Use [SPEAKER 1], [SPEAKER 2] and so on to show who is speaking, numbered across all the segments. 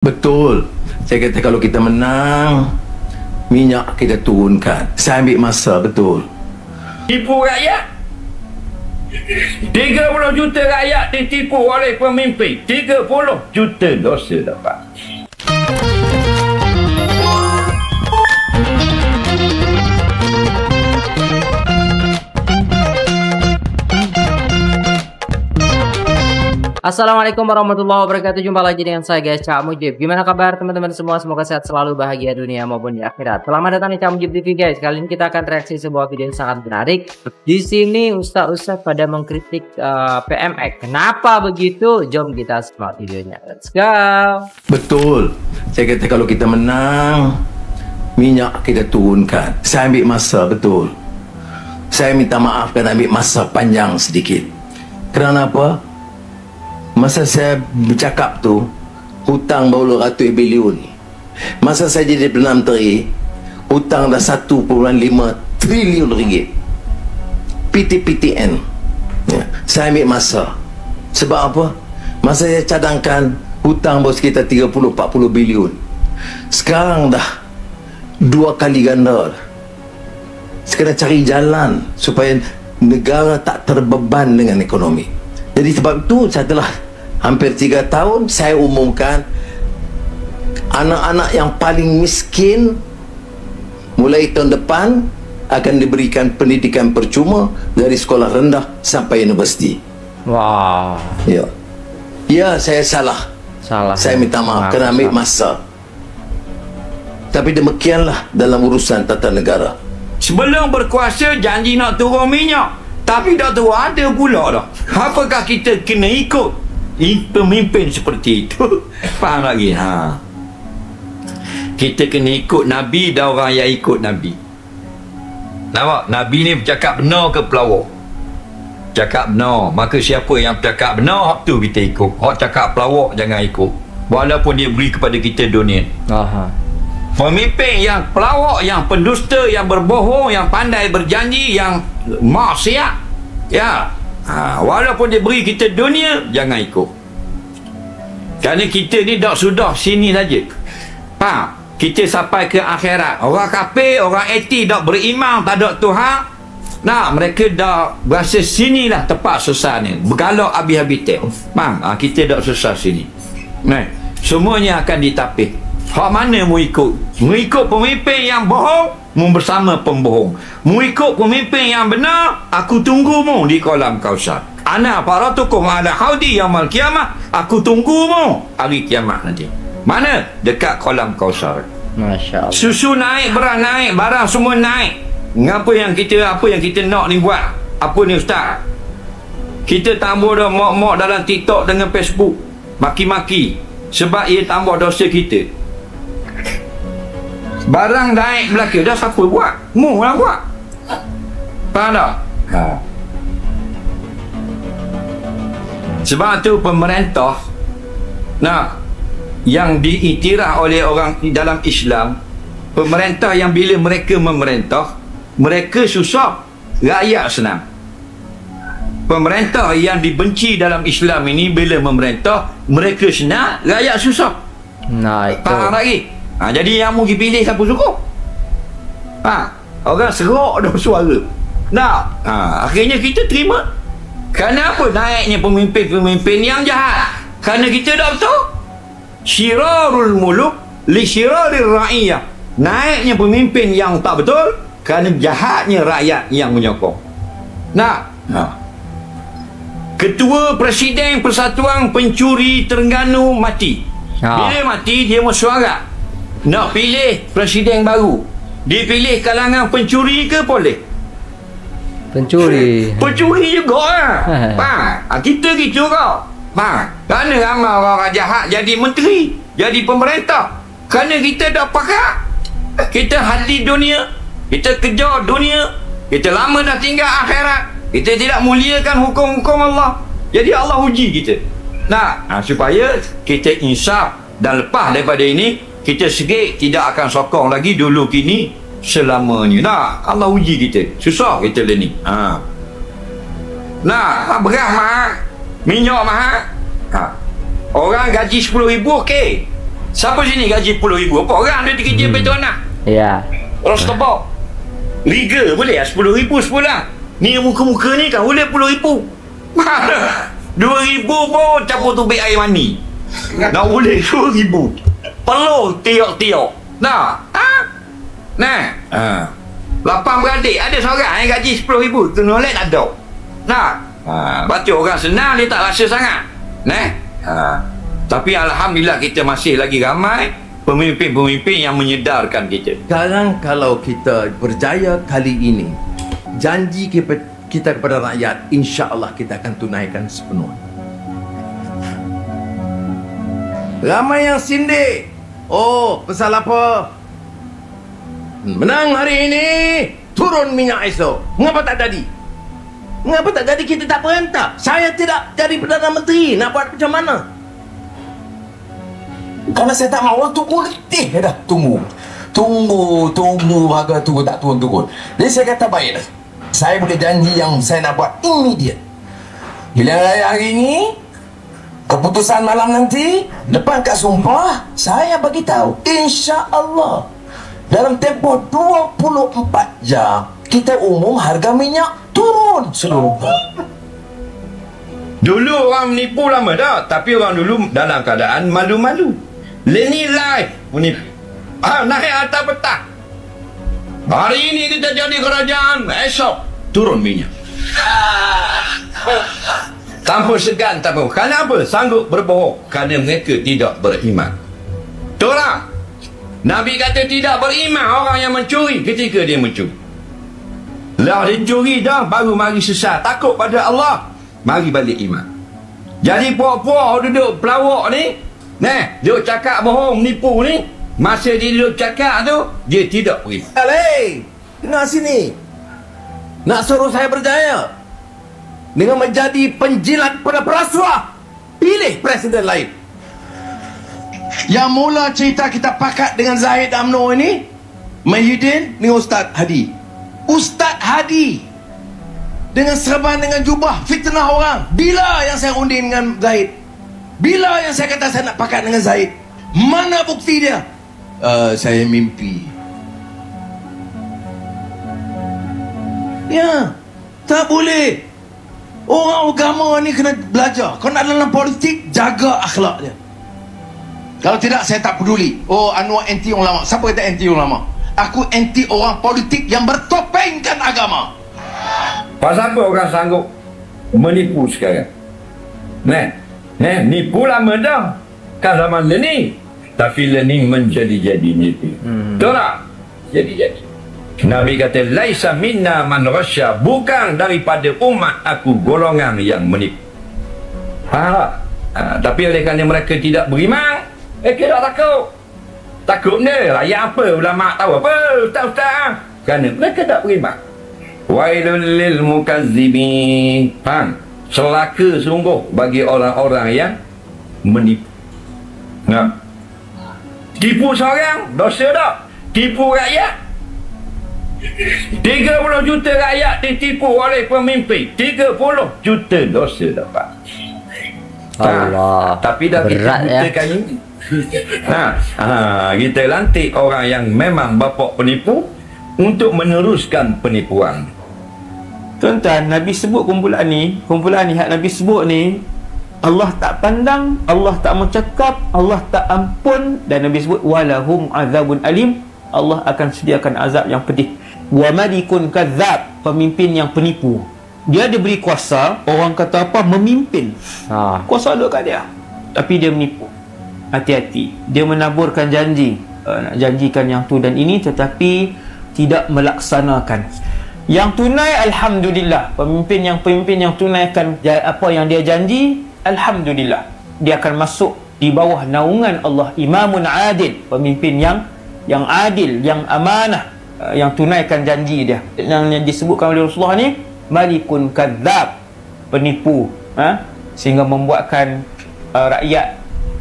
[SPEAKER 1] Betul. Saya kata kalau kita menang, minyak kita turunkan. Saya ambil masa, betul.
[SPEAKER 2] Tipu rakyat. 30 juta rakyat ditipu oleh pemimpin. 30 juta dosa dapat.
[SPEAKER 3] Assalamualaikum warahmatullahi wabarakatuh. Jumpa lagi dengan saya guys, Cak Mujib. Gimana kabar teman-teman semua? Semoga sehat selalu, bahagia dunia maupun di akhirat. Selamat datang di Cak Mujib TV guys. Kali ini kita akan reaksi sebuah video yang sangat menarik. Di sini ustaz-ustaz pada mengkritik PMX. Kenapa begitu? Jom kita simak videonya. Let's go.
[SPEAKER 1] Betul. Saya kata kalau kita menang, minyak kita turunkan. Saya ambil masa, betul. Saya minta maaf kerana ambil masa panjang sedikit. Kerana apa? Masa saya bercakap tu, hutang baru RM100 bilion. Masa saya jadi Perdana Menteri, hutang dah RM1.5 triliun. PTPTN ya. Saya ambil masa. Sebab apa? Masa saya cadangkan, hutang baru sekitar 30-40 bilion. Sekarang dah 2 kali ganda. Sekarang cari jalan supaya negara tak terbeban dengan ekonomi. Jadi sebab itu saya telah hampir 3 tahun saya umumkan anak-anak yang paling miskin mulai tahun depan akan diberikan pendidikan percuma dari sekolah rendah sampai universiti.
[SPEAKER 3] Wah.
[SPEAKER 1] Ya. Ya, saya salah. Saya minta maaf kerana ambil masa. Tapi demikianlah dalam urusan tata negara.
[SPEAKER 2] Sebelum berkuasa janji nak turun minyak, tapi dah tu ada pula dah. Apakah kita kena ikut pemimpin seperti itu? Faham lagi? Kita kena ikut Nabi dan orang yang ikut Nabi. Nampak? Nabi ni bercakap benar ke pelawak? Cakap benar. Maka siapa yang bercakap benar, hak tu kita ikut. Hak cakap pelawak jangan ikut. Walaupun dia beri kepada kita dunia. Pemimpin yang pelawak, yang pendusta, yang berbohong, yang pandai berjanji, yang maksiat, ya, walaupun dia beri kita dunia, jangan ikut. Kerana kita ni dah sudah sini saja. Faham? Kita sampai ke akhirat. Orang kafir, orang ateis dah beriman tak ada Tuhan. Nah, mereka dah berasa sinilah tempat susah ni. Bergalak habis-habisan. Faham? Kita dah susah sini. Nah, semuanya akan ditapis. Hak mana mu ikut? Mu ikut pemimpin yang bohong, mu bersama pembohong. Mu ikut pemimpin yang benar, aku tunggu mu di kolam Kausar. Ana faratukum ala haudi yaumil qiyamah, aku tunggu mu hari kiamat nanti. Mana? Dekat kolam Kausar.
[SPEAKER 3] Masya-Allah.
[SPEAKER 2] Susu naik, beras naik, barang semua naik. Apa yang kita nak ni buat? Apa ni ustaz? Kita tambah dah mak-mak dalam TikTok dengan Facebook, maki-maki sebab ia tambah dosa kita. Barang naik belaka, dah siapa buat? Mu lah buat. Faham tak? Sebab tu pemerintah yang diiktiraf oleh orang dalam Islam, pemerintah yang bila mereka memerintah, mereka susah, rakyat senang. Pemerintah yang dibenci dalam Islam ini bila memerintah, mereka senang, rakyat susah.
[SPEAKER 3] Nah, itu.
[SPEAKER 2] Faham lagi? Jadi yang mu pergi pilih siapa suka? Orang serok dah suara. Akhirnya kita terima. Kerana apa? Naiknya pemimpin-pemimpin yang jahat. Kerana kita dah betul. Syirarul muluk li syirarir ra'iyah. Naiknya pemimpin yang tak betul kerana jahatnya rakyat yang menyokong. Ketua Presiden Persatuan Pencuri Terengganu mati. Bila mati, dia mesyuarat nak pilih presiden baru. Dipilih kalangan pencuri ke boleh?
[SPEAKER 3] Pencuri
[SPEAKER 2] juga Faham? Kita gitu kau. Faham? Kerana ramai orang jahat jadi menteri, jadi pemerintah. Kerana kita dah pakar, kita hati dunia, kita kejar dunia, kita lama dah tinggal akhirat, kita tidak muliakan hukum-hukum Allah. Jadi Allah uji kita. Supaya kita insaf dan lepas daripada ini, kita sikit tidak akan sokong lagi dulu kini selamanya. Allah uji kita. Susah kita ni. Beras mahal, minyak mahal. Orang gaji 10,000 okey. Siapa sini gaji 10,000? Apa orang dia kerja betul anak?
[SPEAKER 3] Ya.
[SPEAKER 2] Orang setebak. Liga boleh lah 10,000 sebulan. Ni muka-muka ni kan boleh 10,000. 2,000 pun campur tubik air mani. Nak boleh 2,000. Peluh tiok-tiok. Nah. Ha? Nah. Ha. 8 beradik ada seorang yang gaji 10,000. Tu nolak tak ada. Nah. Ha. Baca orang senang dia tak rasa sangat. Nah. Ha. Tapi alhamdulillah kita masih lagi ramai pemimpin-pemimpin yang menyedarkan kita.
[SPEAKER 1] Sekarang kalau kita berjaya kali ini, janji kita kepada rakyat, insya-Allah kita akan tunaikan sepenuhnya. Ramai yang sindir. Oh, pasal apa? Menang hari ini, turun minyak esok. Mengapa tak jadi? Mengapa tak jadi? Kita tak perintah. Saya tidak jadi Perdana Menteri. Nak buat macam mana?
[SPEAKER 4] Kalau saya tak mahu, tunggu letih dah. Tunggu, harga tunggu tak turun-turun. Jadi saya kata baik dah. Saya boleh janji yang saya nak buat immediate. Pilihan raya hari ini, keputusan malam nanti, depan Kak Sumpah, saya bagi tahu, insya-Allah dalam tempoh 24 jam kita umum harga minyak turun seluruh.
[SPEAKER 2] Dulu orang menipu lama dah, tapi orang dulu dalam keadaan malu-malu. Leni live menipu. Naik atas petang. Hari ini kita jadi kerajaan, esok turun minyak. Tanpa segan, tanpa. Kenapa sanggup berbohong? Kerana mereka tidak beriman. Itulah Nabi kata tidak beriman orang yang mencuri ketika dia mencuri. Lah dia curi dah, baru mari sesat, takut pada Allah, mari balik iman. Jadi puak-puak duduk pelawak ni, duduk cakap bohong, menipu ni, masa dia duduk cakap tu, dia tidak beriman.
[SPEAKER 1] Hei, dengar sini. Nak suruh saya berjaya dengan menjadi penjilat pada perasuah, pilih presiden lain. Yang mula cerita kita pakat dengan Zahid UMNO ini, Mahyudin ni Ustaz Hadi. Ustaz Hadi dengan serban dengan jubah fitnah orang. Bila yang saya runding dengan Zahid? Bila yang saya kata saya nak pakat dengan Zahid? Mana bukti dia? Saya mimpi. Ya, tak boleh. Orang agama ni kena belajar. Kalau nak dalam politik, jaga akhlak dia. Kalau tidak, saya tak peduli. Oh, Anwar anti ulama. Siapa kata anti ulama? Aku anti orang politik yang bertopengkan agama.
[SPEAKER 2] Pasal apa orang sanggup menipu sekarang? Nipu lama dah. Kan zaman learning. Tapi learning menjadi-jadi nipu. Betul tak? Jadi-jadi. Nabi kata, laisa minna man rasya. Bukan daripada umat aku golongan yang menipu. Tapi oleh kerana mereka tidak beriman, kita tak takut. Takut ni rakyat apa, ulama tahu apa, ustaz-ustaz. Kerana mereka tak beriman. Wailul lil mukazzibin. Celaka sungguh bagi orang-orang yang menipu. Tipu seorang, dosa tak? Tipu rakyat, 30 juta rakyat ditipu oleh pemimpin, 30 juta dosa dapat.
[SPEAKER 3] Allah,
[SPEAKER 2] tapi dah
[SPEAKER 3] berat
[SPEAKER 2] kita butakan ini. Kita lantik orang yang memang bapak penipu untuk meneruskan penipuan.
[SPEAKER 5] Tuan-tuan, Nabi sebut kumpulan ni hak Nabi sebut ni, Allah tak pandang, Allah tak mau cakap, Allah tak ampun, dan Nabi sebut walahum azabun alim, Allah akan sediakan azab yang pedih. Wa malikun kadzab, pemimpin yang penipu. Dia diberi kuasa, orang kata apa, memimpin. Kuasa ada kat dia, tapi dia menipu. Hati-hati, dia menaburkan janji, nak janjikan yang tu dan ini, tetapi tidak melaksanakan. Yang tunai, alhamdulillah. Pemimpin yang tunaikan apa yang dia janji, alhamdulillah, dia akan masuk di bawah naungan Allah. Imamun adil, pemimpin yang adil, yang amanah, yang tunaikan janji dia. Yang disebutkan oleh Rasulullah ni, malikun kadzab, penipu, sehingga membuatkan rakyat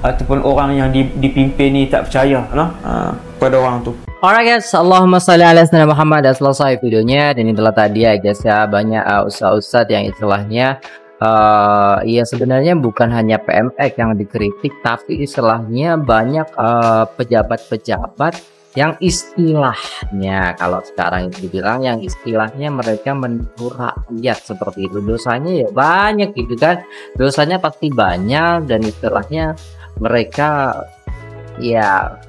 [SPEAKER 5] ataupun orang yang dipimpin ni tak percaya pada orang tu.
[SPEAKER 3] Alright guys, Allahumma salli ala sayyidina Muhammad. Dah selesai videonya, dan itulah tadi ya guys ya, banyak ustaz-ustaz yang istilahnya ya sebenarnya bukan hanya PMX yang dikritik, tapi istilahnya banyak pejabat-pejabat yang istilahnya, kalau sekarang dibilang yang istilahnya mereka menipu rakyat seperti itu. Dosanya ya banyak gitu kan, dosanya pasti banyak, dan istilahnya mereka ya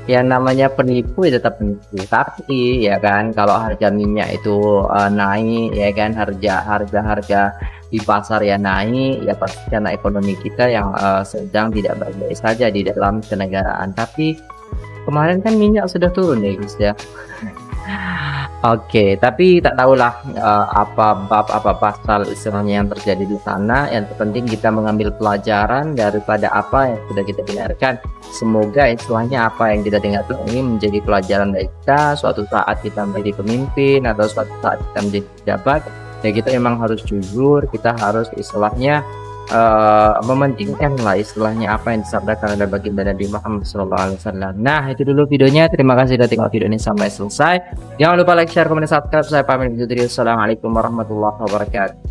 [SPEAKER 3] yang namanya penipu ya tetap penipu. Tapi ya kan, kalau harga minyak itu naik ya kan, harga di pasar ya naik, ya pasti karena ekonomi kita yang sedang tidak baik-baik saja di dalam kenegaraan. Tapi kemarin kan minyak sudah turun ya guys ya. Oke, tapi tak tahulah apa bab apa pasal istilahnya yang terjadi di sana. Yang terpenting kita mengambil pelajaran daripada apa yang sudah kita dengarkan. Semoga istilahnya apa yang kita dengar ini menjadi pelajaran bagi kita. Suatu saat kita menjadi pemimpin atau suatu saat kita menjadi pejabat, ya kita memang harus jujur, kita harus istilahnya mementingkan lah istilahnya apa yang disabdakan oleh baginda Nabi Muhammad SAW. Nah, itu dulu videonya. Terima kasih sudah tengok video ini sampai selesai. Jangan lupa like, share, komen, dan subscribe. Saya pamit undur diri. Assalamualaikum warahmatullahi wabarakatuh.